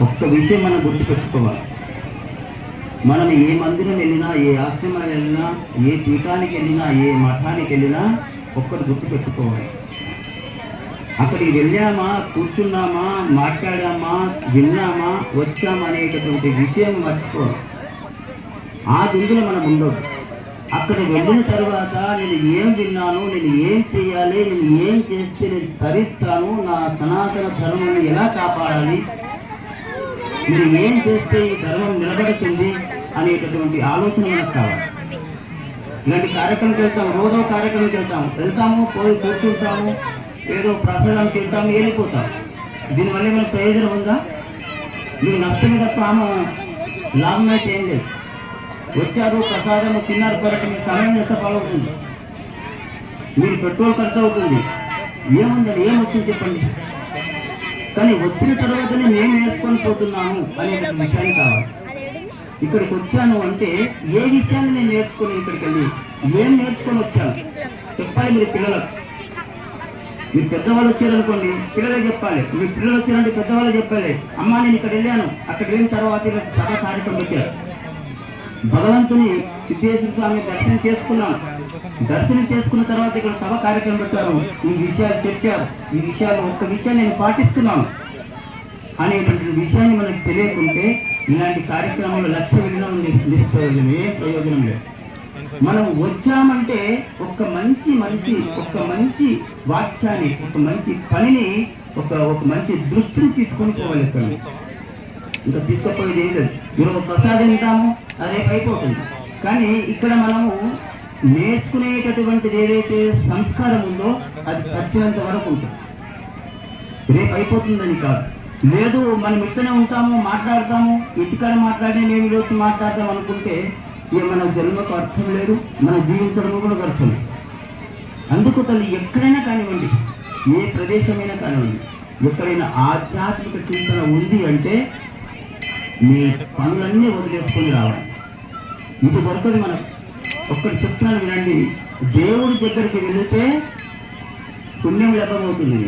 ఒక్క విషయం మనం గుర్తుపెట్టుకోవాలి. మనం ఏ మందిరం వెళ్ళినా, ఏ ఆశ్రమానికి వెళ్ళినా, ఏ పీఠానికి వెళ్ళినా, ఏ మఠానికి వెళ్ళినా ఒక్కటి గుర్తుపెట్టుకోవాలి. అక్కడికి వెళ్ళామా, కూర్చున్నామా, మాట్లాడామా, విన్నామా, వచ్చామా అనేటటువంటి విషయం మర్చిపోవాలి. ఆ దుందులో మనం ఉండదు. అక్కడ వెళ్ళిన తర్వాత నేను ఏం విన్నాను, నేను ఏం చేయాలి, నేను ఏం చేస్తే నేను తరిస్తాను, నా సనాతన ధర్మాన్ని ఎలా కాపాడాలి, నేను ఏం చేస్తే ఈ ధర్మం నిలబడుతుంది అనేటటువంటి ఆలోచన మనకు కావాలి. ఇలాంటి కార్యక్రమంకి వెళ్తాం, రోజో కార్యక్రమంకి వెళ్తాము, పోయి కూర్చుంటాము, ఏదో ప్రసాదం తింటాము, వెళ్ళిపోతాం. దీనివల్ల ఏమైనా ప్రయోజనం ఉందా? మీకు నష్టమే తప్ప లాభం అయితే ఏం లేదు. వచ్చారు, ప్రసాదము తిన్నారు, కాబట్టి మీ సమయం ఎంత పాలవుతుంది, మీరు పెట్రోల్ ఖర్చు అవుతుంది, ఏముందండి, ఏమొస్తుంది చెప్పండి. కానీ వచ్చిన తర్వాతనే నేను నేర్చుకొని పోతున్నాను అనే విషయాన్ని కావాలి. ఇక్కడికి వచ్చాను అంటే ఏ విషయాన్ని నేను నేర్చుకొని, ఇక్కడికి వెళ్ళి ఏం నేర్చుకొని వచ్చాను చెప్పాలి. మీరు పిల్లలకు, మీరు పెద్దవాళ్ళు వచ్చారనుకోండి, పిల్లలే చెప్పాలి. మీరు పిల్లలు వచ్చారంటే పెద్దవాళ్ళే చెప్పాలి. అమ్మా నేను ఇక్కడ వెళ్ళాను, అక్కడికి వెళ్ళిన తర్వాత సభ కార్యక్రమం పెట్టారు. భగవంతుని సిద్ధేశ్వర స్వామిని దర్శనం చేసుకున్నాను. దర్శనం చేసుకున్న తర్వాత ఇక్కడ సభ కార్యక్రమం పెట్టారు, ఈ విషయాలు చెప్పారు, ఈ విషయాలు ఒక్క విషయాన్ని నేను పాటిస్తున్నాను అనేటువంటి విషయాన్ని మనకు తెలియకుంటే ఇలాంటి కార్యక్రమాలు లక్ష్య వెళ్ళినా నిష్ప్రయోజనం, ఏం ప్రయోజనం లేదు. మనం వచ్చామంటే ఒక మంచి మనిషి, ఒక మంచి వాక్యాన్ని, ఒక మంచి పనిని, ఒక మంచి దృష్టిని తీసుకొని పోవాలి. ఇక్కడ ఇంకా తీసుకుపోయేది ఏం లేదు. ఈరోజు ప్రసాదం తింటాము, అదే అయిపోతుంది. కానీ ఇక్కడ మనము నేర్చుకునేటటువంటిది ఏదైతే సంస్కారం ఉందో అది చచ్చినంత వరకు ఉంటుంది, రేపు అయిపోతుందని కాదు. లేదు మనం ఇక్కడనే ఉంటాము, మాట్లాడతాము, ఇంటికాడ మాట్లాడి మేము ఈరోజు మాట్లాడతాం అనుకుంటే మన జన్మకు అర్థం లేదు, మన జీవించడం కూడా అర్థం లేదు. అందుకు తల్లి ఎక్కడైనా కానివ్వండి, ఏ ప్రదేశమైనా కానివ్వండి, ఎక్కడైనా ఆధ్యాత్మిక చింతన ఉంది అంటే మీ పనులన్నీ వదిలేసుకొని రావాలి. ఇది దొరకదు మనకు. ఒక్కటి చెప్తున్నాను వినండి, దేవుడి దగ్గరికి వెళితే పుణ్యం లభ్యమవుతుంది,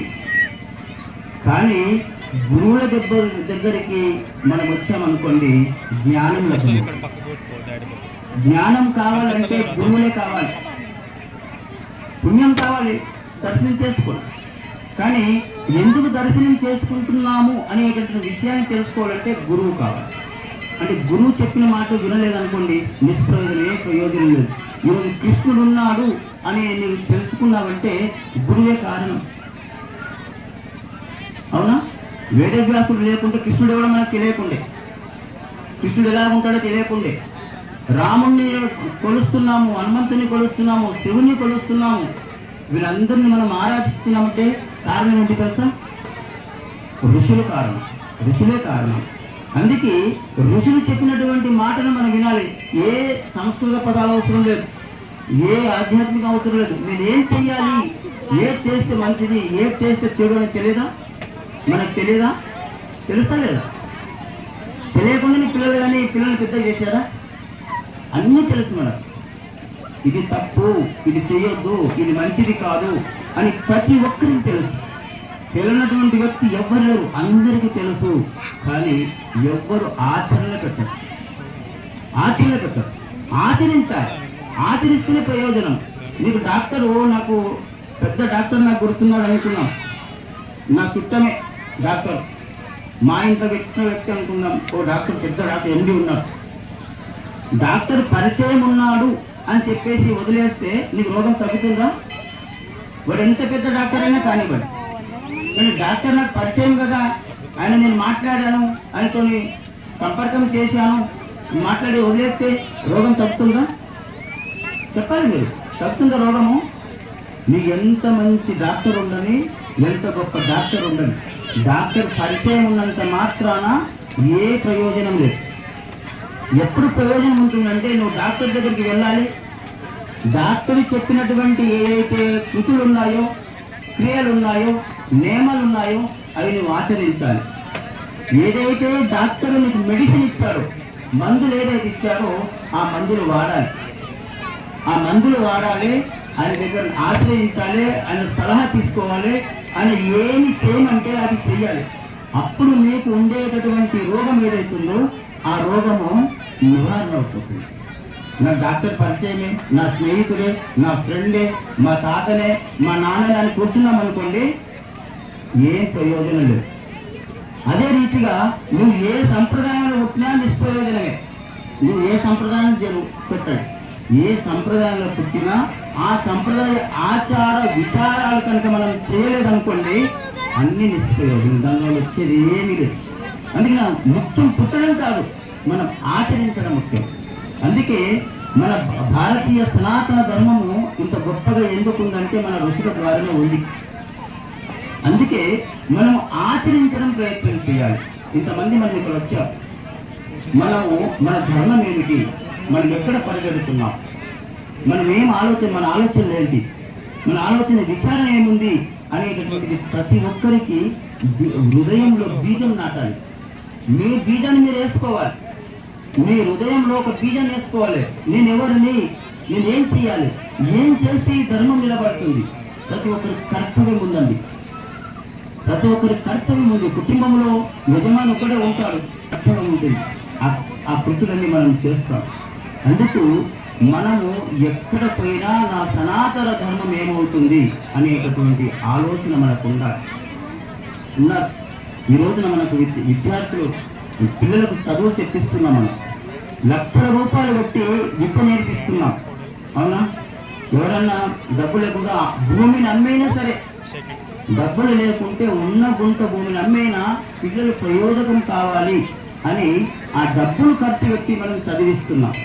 కానీ గురువుల దగ్గరికి మనం వచ్చామనుకోండి జ్ఞానం లభ్యమవుతుంది. జ్ఞానం కావాలంటే గురువులే కావాలి, పుణ్యం కావాలి, దర్శనం చేసుకోండి. కానీ ఎందుకు దర్శనం చేసుకుంటున్నాము అనేటటువంటి విషయాన్ని తెలుసుకోవాలంటే గురువు కావాలి. అంటే గురువు చెప్పిన మాట వినలేదనుకోండి నిష్ప్రయోజనం, ఏ ప్రయోజనం లేదు. ఈరోజు కృష్ణుడు ఉన్నాడు అని నీవు తెలుసుకున్నావంటే గురువే కారణం, అవునా? వేదవ్యాసుడు లేకుంటే కృష్ణుడు ఎవడో మనకు తెలియకుండే, కృష్ణుడు ఎలా ఉంటాడో తెలియకుండే. రాముణ్ణి కొలుస్తున్నాము, హనుమంతుని కొలుస్తున్నాము, శివుని కొలుస్తున్నాము, వీళ్ళందరినీ మనం ఆరాధిస్తున్నామంటే కారణం ఏంటి తెలుసా? ఋషులు కారణం, ఋషులే కారణం. అందుకే ఋషులు చెప్పినటువంటి మాటను మనం వినాలి. ఏ సంస్కృత పదాలు అవసరం లేదు, ఏ ఆధ్యాత్మిక అవసరం లేదు. నేను ఏం చెయ్యాలి, ఏది చేస్తే మంచిది, ఏది చేస్తే చెడు అని తెలియదా? మనకు తెలియదా? తెలుసా లేదా? తెలియకుండానే పిల్లలు కానీ పిల్లల్ని పెద్దగా చేశారా? అన్నీ తెలుసు మనకు. ఇది తప్పు, ఇది చేయొద్దు, ఇది మంచిది కాదు అని ప్రతి ఒక్కరికి తెలుసు. తెలియనటువంటి వ్యక్తి ఎవ్వరు లేరు, అందరికీ తెలుసు. కానీ ఎవ్వరు ఆచరణ పెట్టరు, ఆచరించాలి. ఆచరిస్తేనే ప్రయోజనం. నీకు డాక్టరు, నాకు పెద్ద డాక్టర్ నాకు గుర్తున్నాడు అనుకున్నాం, నా చుట్టమే డాక్టర్, మా ఇంట్లో వ్యక్తి అనుకున్నాం. ఓ డాక్టర్, పెద్ద డాక్టర్, ఎండి ఉన్నాడు. డాక్టర్ పరిచయం ఉన్నాడు అని చెప్పేసి వదిలేస్తే నీకు రోగం తగ్గుతుందా? వాడు ఎంత పెద్ద డాక్టర్ అయినా కానివ్వండి, కానీ డాక్టర్ నాకు పరిచయం కదా, ఆయన నేను మాట్లాడాను, ఆయనతో సంపర్కం చేశాను, మాట్లాడి వదిలేస్తే రోగం తగ్గుతుందా? చెప్పాలి మీరు, తగ్గుతుందా రోగము? నీకు ఎంత మంచి డాక్టర్ ఉండని, ఎంత గొప్ప డాక్టర్ ఉండని, డాక్టర్ పరిచయం ఉన్నంత మాత్రాన ఏ ప్రయోజనం లేదు. ఎప్పుడు ప్రయోజనం ఉంటుందంటే నువ్వు డాక్టర్ దగ్గరికి వెళ్ళాలి, డాక్టర్ చెప్పినటువంటి ఏదైతే కృతులు ఉన్నాయో, క్రియలు ఉన్నాయో, నియమాలు ఉన్నాయో అవి నువ్వు ఆచరించాలి. ఏదైతే డాక్టర్ నీకు మెడిసిన్ ఇచ్చారో, మందులు ఏదైతే ఇచ్చారో ఆ మందులు వాడాలి. ఆ మందులు వాడాలి, ఆయన దగ్గర ఆశ్రయించాలి, ఆయన సలహా తీసుకోవాలి, ఆయన ఏమి చేయమంటే అది చెయ్యాలి. అప్పుడు మీకు ఉండేటటువంటి రోగం ఏదైతుందో ఆ రోగము నివారణ అవుతుంది. నా డాక్టర్ పరిచయమే, నా స్నేహితుడే, నా ఫ్రెండే, మా తాతనే, మా నాన్ననే అని కూర్చున్నాం అనుకోండి, ఏం ప్రయోజనం లేదు. అదే రీతిగా నువ్వు ఏ సంప్రదాయాలు పుట్టినా నిష్ప్రయోజనమే. నువ్వు ఏ సంప్రదాయం పెట్టండి, ఏ సంప్రదాయంలో పుట్టినా ఆ సంప్రదాయ ఆచార విచారాలు కనుక మనం చేయలేదనుకోండి, అన్ని నిష్ప్రయోజనం. దానివల్ల వచ్చేది ఏమీ లేదు. అందుకే ముఖ్యం పుట్టడం కాదు, మనం ఆచరించడం ముఖ్యం. అందుకే మన భారతీయ సనాతన ధర్మము ఇంత గొప్పగా ఎందుకుందంటే మన ఋషుల ద్వారానే ఉంది. అందుకే మనం ఆచరించడం ప్రయత్నం చేయాలి. ఇంతమంది మనం ఇక్కడ వచ్చాం, మనము మన ధర్మం ఏమిటి, మనం ఎక్కడ పరిగెడుతున్నాం, మనం ఏం మన ఆలోచనలు ఏంటి, మన ఆలోచన విచారణ ఏముంది అనేటటువంటిది ప్రతి ఒక్కరికి హృదయంలో బీజం నాటాలి. మీ బీజాన్ని మీరు వేసుకోవాలి. మీ హృదయంలో ఒక బీజం వేసుకోవాలి. నేను ఎవరిని, నేనేం చేయాలి, ఏం చేస్తే ఈ ధర్మం నిలబడుతుంది. ప్రతి ఒక్కరి కర్తవ్యం ఉందండి, ప్రతి ఒక్కరి కర్తవ్యం ఉంది. కుటుంబంలో యజమాని ఒక్కడే ఉంటాడు, కర్తవ్యం ఉంటుంది. ఆ కృతులన్నీ మనం చేస్తాం. అందుకు మనము ఎక్కడ పోయినా నా సనాతన ధర్మం ఏమవుతుంది అనేటటువంటి ఆలోచన మనకు ఉండాలి. ఈ రోజున మనకు విద్యార్థులు పిల్లలకు చదువు చెప్పిస్తున్నాం. మనం లక్షల రూపాయలు పెట్టి విద్య నేర్పిస్తున్నాం, అవునా? ఎవరన్నా డబ్బు లేకుండా భూమిని అమ్మేనా సరే, డబ్బులు లేకుంటే ఉన్న గుంట భూమిని అమ్మేనా పిల్లలు ప్రయోజకం కావాలి అని ఆ డబ్బులు ఖర్చు పెట్టి మనం చదివిస్తున్నాం.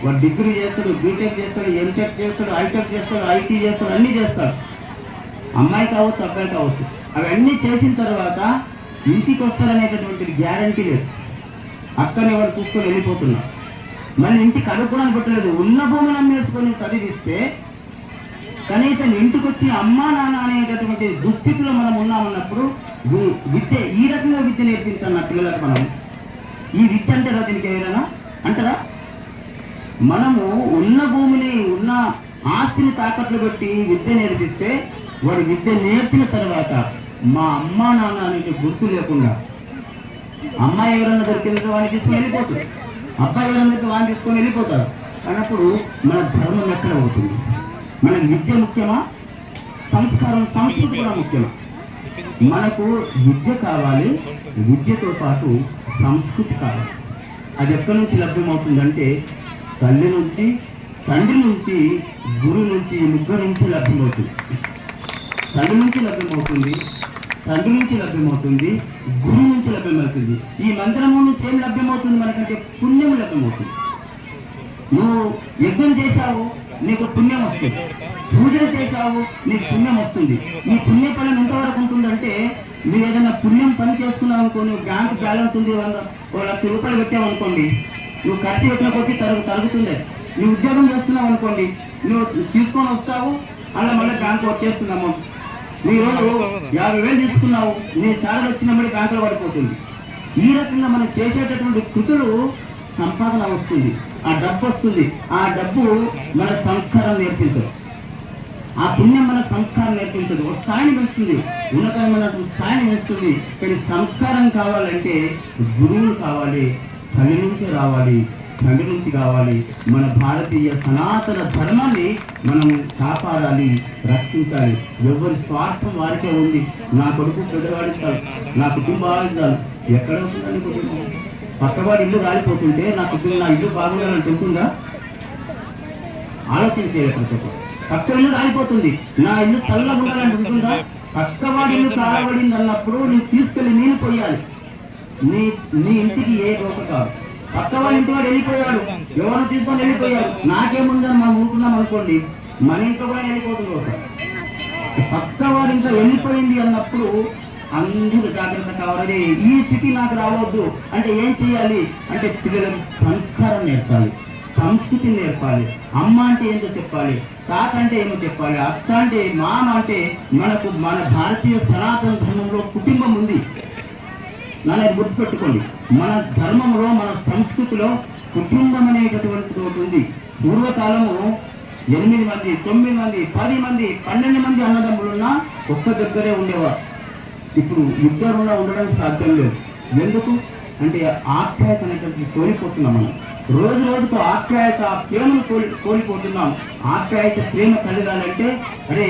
వాడు డిగ్రీ చేస్తాడు, బీటెక్ చేస్తాడు, ఎంటెక్ చేస్తాడు, హైటెక్ చేస్తాడు, ఐటీ చేస్తాడు, అన్నీ చేస్తాడు. అమ్మాయి కావచ్చు, అబ్బాయి కావచ్చు. అవన్నీ చేసిన తర్వాత ఇంటికి వస్తారనేటటువంటి గ్యారంటీ లేదు. అక్కనే వాడు చూసుకొని వెళ్ళిపోతున్నాడు. మళ్ళీ ఇంటికి అడుక్కోవడానికి పెట్టలేదు. ఉన్న భూమిని అమ్మేసుకొని చదివిస్తే కనీసం ఇంటికి వచ్చి అమ్మా నాన్న అనేటటువంటి దుస్థితిలో మనం ఉన్నామన్నప్పుడు విద్య ఈ రకంగా విద్య నేర్పించాలి పిల్లలకు. మనం ఈ విద్య అంటారా, దీనికి ఏదైనా అంటారా? మనము ఉన్న భూమిని, ఉన్న ఆస్తిని తాకట్లు పెట్టి విద్య నేర్పిస్తే వాడు విద్య నేర్చిన తర్వాత మా అమ్మా నాన్న అనేది గుర్తు లేకుండా, అమ్మాయి ఎవరన్నా దొరికిందో వాడిని తీసుకొని వెళ్ళిపోతుంది, అబ్బాయి ఎవరన్నా వాడిని తీసుకొని వెళ్ళిపోతారు అన్నప్పుడు మన ధర్మం ఎక్కడ అవుతుంది? మనకు విద్య ముఖ్యమా, సంస్కారం సంస్కృతి కూడా ముఖ్యమా? మనకు విద్య కావాలి, విద్యతో పాటు సంస్కృతి కావాలి. అది ఎక్కడి నుంచి లభ్యమవుతుందంటే తల్లి నుంచి, తండ్రి నుంచి, గురువు నుంచి, ముగ్గురు నుంచి లభ్యమవుతుంది. తల్లి నుంచి లభ్యమవుతుంది, తండ్రి నుంచి లభ్యమవుతుంది, గురువు నుంచి లభ్యమవుతుంది. ఈ మందిరము నుంచి ఏం లభ్యమవుతుంది మనకంటే పుణ్యం లభ్యమవుతుంది. నువ్వు యజ్ఞం చేశావు, నీకు పుణ్యం వస్తుంది. పూజలు చేశావు, నీకు పుణ్యం వస్తుంది. ఈ పుణ్య ఫలం ఎంతవరకు ఉంటుందంటే, నువ్వు ఏదైనా పుణ్యం పని చేసుకున్నావు అనుకో, నువ్వు బ్యాంకు బ్యాలెన్స్ ఉంది 1,00,000 రూపాయలు పెట్టావు అనుకోండి, నువ్వు ఖర్చు పెట్టిన కొద్దీ తరుగుతుంది. నువ్వు ఉద్యోగం చేస్తున్నావు అనుకోండి, నువ్వు తీసుకొని వస్తావు, అలా మళ్ళీ బ్యాంకు వచ్చేస్తున్నాము. నీ రోజు 50,000 తీసుకున్నావు, నీ సాలరీ వచ్చినప్పుడు బ్యాంకులో పడిపోతుంది. ఈ రకంగా మనం చేసేటటువంటి కృతులు సంపాదన వస్తుంది, ఆ డబ్బు వస్తుంది. ఆ డబ్బు మన సంస్కారం నేర్పించదు, ఆ పుణ్యం మన సంస్కారం నేర్పించదు. ఒక స్థాయిని పెంచుతుంది, ఉన్నతమైన స్థాయిని పెంచుతుంది. కానీ సంస్కారం కావాలంటే గురువులు కావాలి, తల్లి నుంచి రావాలి, తండ్రి నుంచి కావాలి. మన భారతీయ సనాతన ధర్మాన్ని మనం కాపాడాలి, రక్షించాలి. ఎవరి స్వార్థం వారికే ఉంది. నా కొడుకు పెద్దవాడిస్తాడు, నా కుటుంబం ఆడిస్తాడు. ఎక్కడ ఉంటుందండి కుటుంబం? పక్కవాడి ఇల్లు కాలిపోతుంటే నా ఇల్లు బాగుండాలని ఉంటుందా? ఆలోచన చేయలేకపోతే పక్క ఇల్లు కాలిపోతుంది, నా ఇల్లు చల్లగా ఉండాలని ఉంటుందా? పక్కవాడి ఇల్లు కాలబడింది అన్నప్పుడు నువ్వు తీసుకెళ్ళి నీళ్ళు పోయాలి. నీ ఇంటికి ఏ రోగ కాదు. పక్కవాడి ఇంటి వాడు వెళ్ళిపోయాడు, ఎవరు తీసుకొని వెళ్ళిపోయారు, నాకేముందని మనం ఉంటున్నాం అనుకోండి, మన ఇంట్లో కూడా వెళ్ళిపోతుంది. ఒకసారి పక్కవాడి ఇంట్లో వెళ్ళిపోయింది అన్నప్పుడు అందరూ జాగ్రత్త కావాలి. ఈ స్థితి నాకు రావద్దు అంటే ఏం చేయాలి అంటే పిల్లలకు సంస్కారం నేర్పాలి, సంస్కృతి నేర్పాలి. అమ్మ అంటే ఏంటో చెప్పాలి, తాత అంటే ఏమో చెప్పాలి, అత్త అంటే, మామ అంటే. మనకు మన భారతీయ సనాతన ధర్మంలో కుటుంబం ఉంది. నన్ను గుర్తుపెట్టుకోండి, మన ధర్మంలో, మన సంస్కృతిలో కుటుంబం అనేటటువంటి ఒకటి ఉంది. పూర్వకాలము 8 మంది, 9 మంది, 10 మంది, 12 మంది అన్నదమ్ములున్నా ఒక్క దగ్గరే ఉండేవారు. ఇప్పుడు యుద్ధంలో ఉండడానికి సాధ్యం లేదు. ఎందుకు అంటే ఆప్యాయత అనేటువంటి కోల్పోతున్నాం మనం. రోజు రోజుకు ఆప్యాయత ప్రేమను కోల్పోతున్నాం. ఆప్యాయత ప్రేమ కలగాలంటే అరే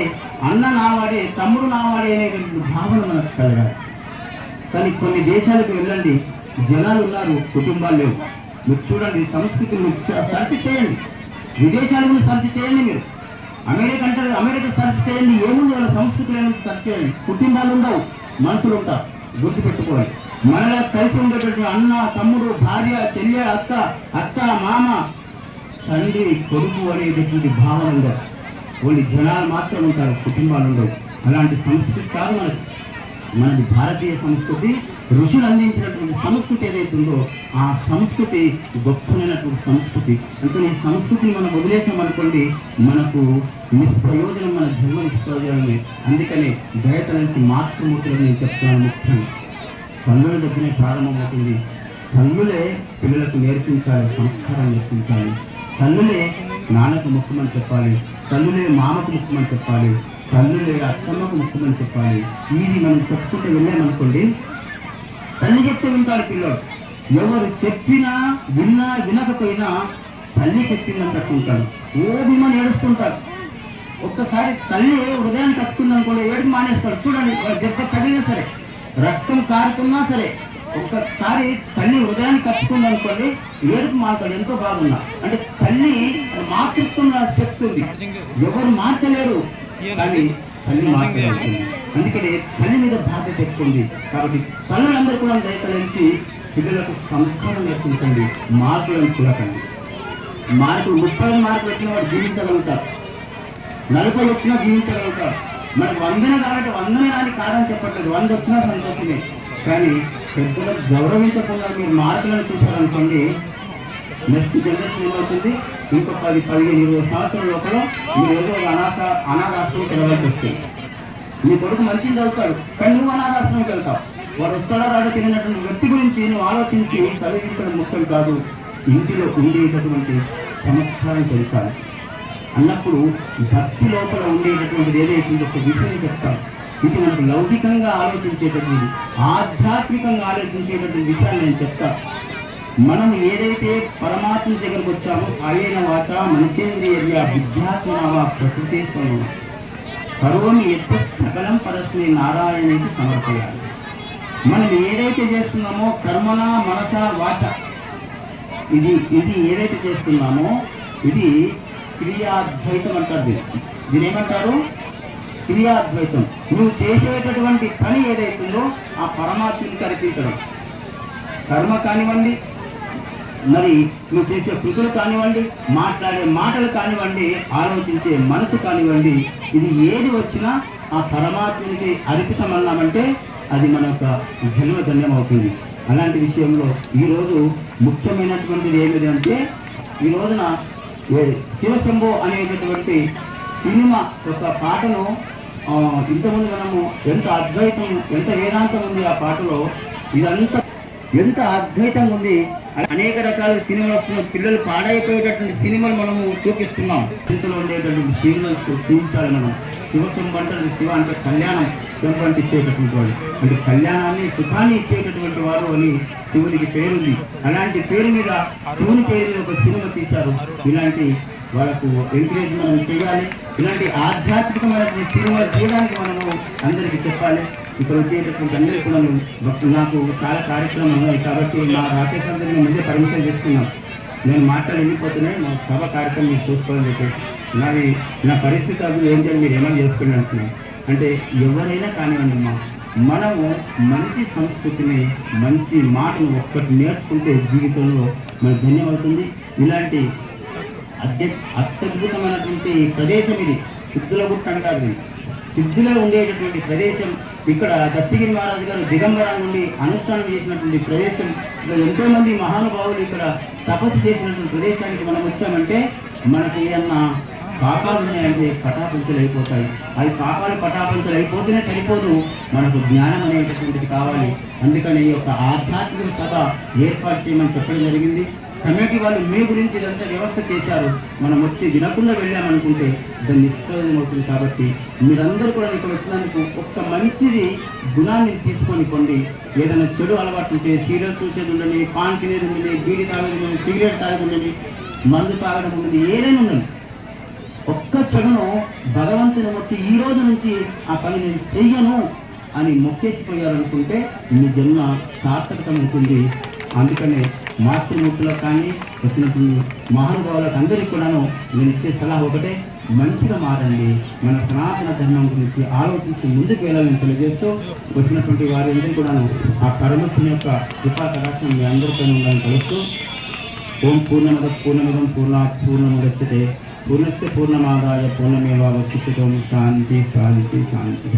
అన్న నావాడే, తమ్ముడు నావాడే అనేటువంటి భావన మనకు కలగాలి. కానీ కొన్ని దేశాలకు వెళ్ళండి, జనాలు ఉన్నారు, కుటుంబాలు లేవు. మీరు చూడండి, సంస్కృతిని సర్చ్ చేయండి, విదేశాలను సర్చ్ చేయండి. మీరు అమెరికా సర్చ్ చేయండి, ఏముంది వాళ్ళ సంస్కృతులు ఏముంది సర్చ్ చేయండి. కుటుంబాలు ఉండవు, మనుషులు ఉంటారు. గుర్తుపెట్టుకోవాలి, మనలో కలిసి ఉండేటటువంటి అన్న, తమ్ముడు, భార్య, చెల్లె, అత్త, మామ, తండ్రి, కొడుకు అనేటటువంటి భావన ఉండదు. ఓన్లీ జనాలు మాత్రం ఉంటారు, కుటుంబాలు ఉండవు. అలాంటి సంస్కృతి కాదు మనది భారతీయ సంస్కృతి. ఋషులు అందించినటువంటి సంస్కృతి ఏదైతే ఉందో ఆ సంస్కృతి గొప్పనైనటువంటి సంస్కృతి. అంటే ఈ సంస్కృతిని మనం వదిలేసామనుకోండి, మనకు నిష్ప్రయోజనం, మన జన్మ నిష్ప్రయోజనమే. అందుకని దయత నుంచి మాతృమూర్తులను నేను చెప్తున్నాను. ముఖ్యంగా తల్లుల దగ్గరే ప్రారంభమవుతుంది. తల్లులే పిల్లలకు నేర్పించాలి, సంస్కారం నేర్పించాలి. తల్లులే నాన్నకు ముఖ్యమని చెప్పాలి, తల్లులే మామకు ముఖ్యమని చెప్పాలి, తల్లులే అత్తమ్మకు ముఖ్యమని చెప్పాలి. ఇది మనం చెప్పుకుంటూ వెళ్ళామనుకోండి, తల్లి చెప్తే వింటాడు పిల్లడు. ఎవరు చెప్పినా వినకపోయినా తల్లి చెప్పిందని తట్టుకుంటాడు. ఓబిమని ఏడుస్తుంటాడు. ఒక్కసారి తల్లి హృదయాన్ని కట్టుకుందనుకోండి, ఏడుపు మానేస్తాడు. చూడండి, దెబ్బ తగిలినా సరే, రక్తం కారుతున్నా సరే, ఒక్కసారి తల్లి హృదయాన్ని కట్టుకుంది అనుకోండి, ఏడుపు మారుతాడు. ఎంతో బాగున్నా అంటే తల్లి మాతృత్వంలో శక్తి ఉంది, ఎవరు మార్చలేరు, కానీ తల్లి మార్చగలుగుతుంది. అందుకని తల్లి మీద బాధ్యత ఎక్కువ ఉంది. కాబట్టి తల్లులందరూ కూడా దయతలించి పిల్లలకు సంస్కారం నేర్పించండి, మార్కులను చూడకండి. 30 మార్కులు వచ్చిన వాడు జీవించగలుగుతారు, 40 వచ్చినా జీవించగలుగుతారు. మనకు 100 కాబట్టి 100 కాదని చెప్పట్లేదు, 100 వచ్చినా సంతోషమే. కానీ పెద్దలకు గౌరవించకుండా మీరు మార్కులను చూశారనుకోండి, నెక్స్ట్ జనరేషన్ ఏమవుతుంది, ఇంకో 10, 15, 20 సంవత్సరాల లోపల మీరు ఏదో అనాథాశ్రమం తిరగాల్సి వస్తుంది. నీ కొడుకు మంచిగా చదువుతాడు, కానీ నువ్వు అనాథాశ్రమంకి వెళ్తావు. వాడు వస్తాడో రాడో తిరిగినటువంటి వ్యక్తి గురించి నువ్వు ఆలోచించి చదివించడం ముఖ్యం కాదు. ఇంటిలో ఉండేటటువంటి సంస్కారం పెంచాలి అన్నప్పుడు భక్తి లోపల ఉండేటటువంటిది ఏదైతే ఒక విషయం చెప్తాం. ఇది మనకు లౌకికంగా ఆలోచించేటటువంటి, ఆధ్యాత్మికంగా ఆలోచించేటటువంటి విషయాన్ని నేను చెప్తాను. మనం ఏదైతే పరమాత్మ దగ్గరకు వచ్చామో ఆయన వాచ మనుషేంద్రియ విద్యాత్మనవా ప్రకృతేశ్వరం కరోమి ఎత్త సకలం పరస్మి నారాయణకి సమర్పయాలి. మనం ఏదైతే చేస్తున్నామో కర్మన మనస వాచ, ఇది ఏదైతే చేస్తున్నామో ఇది క్రియాద్వైతం అంటారు. దీని ఏమంటారు? క్రియాద్వైతం. నువ్వు చేసేటటువంటి పని ఏదైతుందో ఆ పరమాత్మని అర్పించడం. కర్మ కానివ్వండి, మరి నువ్వు చేసే కృతులు కానివ్వండి, మాట్లాడే మాటలు కానివ్వండి, ఆలోచించే మనసు కానివ్వండి, ఇది ఏది వచ్చినా ఆ పరమాత్మనికి అర్పితం అన్నామంటే అది మన యొక్క జన్మ ధన్యం అవుతుంది. అలాంటి విషయంలో ఈరోజు ముఖ్యమైనటువంటిది ఏమిటి అంటే, ఈ రోజున శివశంభో అనేటటువంటి సినిమా ఒక పాటను ఇంతకుముందు మనము ఎంత అద్వైతం, ఎంత వేదాంతం ఉంది ఆ పాటలో, ఇదంతా ఎంత అద్వైతంగా ఉంది. అనేక రకాల సినిమాలు వస్తున్నాయి, పిల్లలు పాడైపోయేటటువంటి సినిమాలు మనము చూపిస్తున్నాం. చింతలో ఉండేటటువంటి సినిమాలు చూపించాలి మనం. శివశంభు అంటే శివ అంటే కళ్యాణం, శంభు అంటే ఇచ్చేటటువంటి వాడు, అంటే కళ్యాణాన్ని సుఖాన్ని ఇచ్చేటటువంటి వాడు అని శివునికి పేరుంది. అలాంటి పేరు మీద, శివుని పేరు మీద ఒక సినిమా తీశారు. ఇలాంటి వాళ్ళకు ఎంకరేజ్ మనం చేయాలి. ఇలాంటి ఆధ్యాత్మికమైనటువంటి సినిమాలు చేయడానికి మనము అందరికీ చెప్పాలి. ఇక్కడ వచ్చేటటువంటి అందరూ కూడా నాకు చాలా కార్యక్రమాలు ఉన్నాయి కాబట్టి మా రాచేసందరినీ ముందే పర్మిషన్ తీసుకున్నాం. నేను మాట్లాడి వెళ్ళిపోతున్నాయి, మా సభ కార్యక్రమం మీరు చూసుకోవాలని చెప్పేసి నా పరిస్థితి అది ఏం చేయాలి, మీరు ఏమైనా చేసుకోండి అంటున్నాను. అంటే ఎవరైనా కానివ్వండి, మనము మంచి సంస్కృతిని, మంచి మాటను ఒక్కటి నేర్చుకుంటే జీవితంలో మనకు ధన్యమవుతుంది. ఇలాంటి అత్యద్భుతమైనటువంటి ప్రదేశం ఇది, సిద్ధుల గుట్ట అంటారు. సిద్ధిలో ఉండేటటువంటి ప్రదేశం. ఇక్కడ దత్తిగిరి మహారాజు గారు దిగంబరా నుండి అనుష్ఠానం చేసినటువంటి ప్రదేశం. ఇక్కడ ఎంతోమంది మహానుభావులు ఇక్కడ తపస్సు చేసినటువంటి ప్రదేశానికి మనం వచ్చామంటే మనకి ఏమన్నా పాపాలు ఉన్నాయంటే పటాపంచలు అయిపోతాయి. అది పాపాలు పటాపంచలు అయిపోతేనే సరిపోదు, మనకు జ్ఞానం అనేటటువంటిది కావాలి. అందుకని ఈ యొక్క ఆధ్యాత్మిక సభ ఏర్పాటు చేయమని చెప్పడం జరిగింది. కమిటీ వాళ్ళు మీ గురించి ఇదంతా వ్యవస్థ చేశారు, మనం వచ్చి వినకుండా వెళ్ళామనుకుంటే దాన్ని నిష్ప్రయోజనం అవుతుంది. కాబట్టి మీరందరూ కూడా ఇక్కడ వచ్చినందుకు ఒక్క మంచిది గుణాన్ని తీసుకొని కొండి. ఏదైనా చెడు అలవాటు ఉంటే సీరియల్ చూసేది ఉండని, పాన్ తినేది ఉండని, బీడీ తాగేది ఉండని, సిగరెట్ తాగేది ఉండని, మందు తాగడం ఉండని, ఏదైనా ఉండని ఒక్క చెడును భగవంతుని మొక్కి ఈ రోజు నుంచి ఆ పని నేను చెయ్యను అని మొక్కేసిపోయారనుకుంటే మీ జన్మ సార్థకతం ఉంటుంది. అందుకనే మాతృమూర్తులకు కానీ వచ్చినటువంటి మహానుభావులకు అందరికీ కూడాను నేను ఇచ్చే సలహా ఒకటే, మంచిగా మారండి. మన సనాతన ధర్మం గురించి ఆలోచించి ముందుకు వెళ్ళాలని తెలియజేస్తూ వచ్చినటువంటి వారందరికీ కూడాను ఆ పరమశివుని యొక్క కృపా కటాక్షం మీ అందరితో ఉండాలని కలుస్తూ ఓం పూర్ణమద పూర్ణమిదం పూర్ణాత్ పూర్ణముదచ్యతే పూర్ణస్య పూర్ణమాదాయ పూర్ణమేవావశిష్యతే. శాంతి శాంతి శాంతి.